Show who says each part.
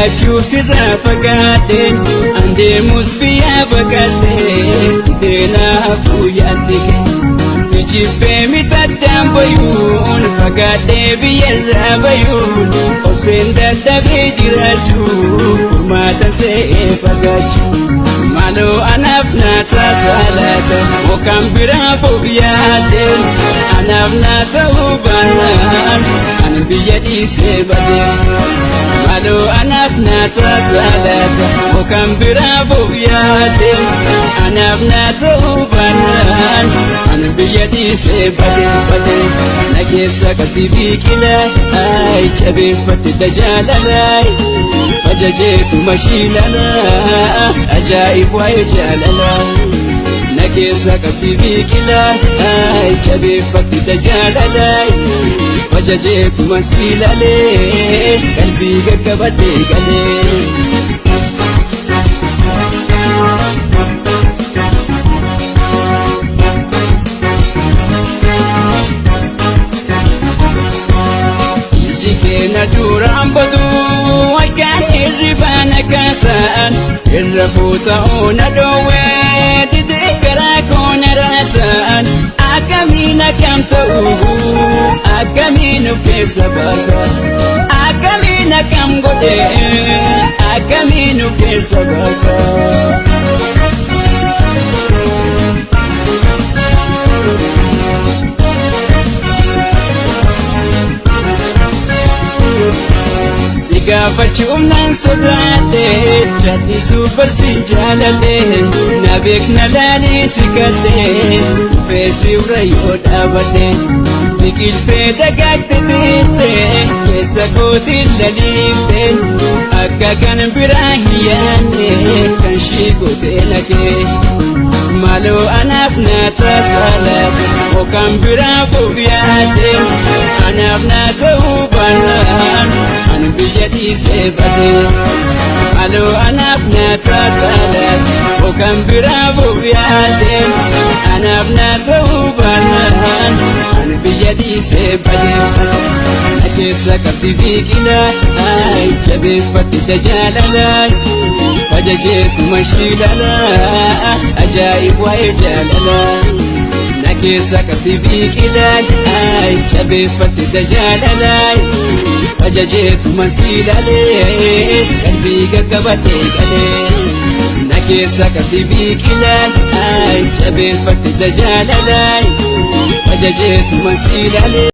Speaker 1: Fagaachuuf sirraa fagaadheen andeemus biyya baqadhee deenaafuu yaadde si jibbee mitaddaan bayuun fagaadhee biyyarraa bayuun obseen dadhabee jiraachuu furmaatan se'ee fagaachuu maaloo anaaf naataa taalaata mookaan biraa fooyyaateen anaaf naata hubanaan ani biyya dhiisee badee maaloo anaaf naata taalaata mookaan biraa fooyyaateen anaaf naata hubanaan ani biyya dhiisee badee na keessa qalbii biqilaa ay jabeeffatte tajaalalaa ajajeetu mashiilalaa ajaa'ib waa'ee jaalalaa na keessa qalbii biqilaa ay jabeeffatte tajaalalaa ajajeetu mashiilalee qalbii gaggabadhee galee. Na duraan badu aykaan hirribaan kaasaan irra fuuta'uu na dhoowwee didee garaa koo na raasaan akkamiin akkam ta'uu akkamiin of keessa baasa akkamiin akkam godhee akkamiin of keessa baasa. Gaafachuun nan sodaadhee jallisuu barsiin jaaladhee na beekna laalii si gadhee feesii irra yoo dhaabadhee biqiltee dagaagte tiisee keessa kootiin laliiftee akka kan biraa hin yaadne kan shii gootee nagee maaloo anaaf naata taalaata mookaan biraa fooyyaatte anaaf naata hubanaan ani biyya dhiisee badee maaloo anaaf naata taalaata mookaan biraa fooyyaatte anaaf naata hubanaan ani biyya dhiisee badee na keessa qalbii biqilaa ay jabeeffatte tajaalalaa ajajeetu mashiilalaa ajaa'ib waa'ee jaalalaa na keessa qalbii biqilaa ay jabeeffatte tajaalalaa ajajeetu mashiilalee qalbii gaggabadhee galee na keessa qalbii biqilaa ay jabeeffatte tajaalalaa ajajeetu mashiilalee.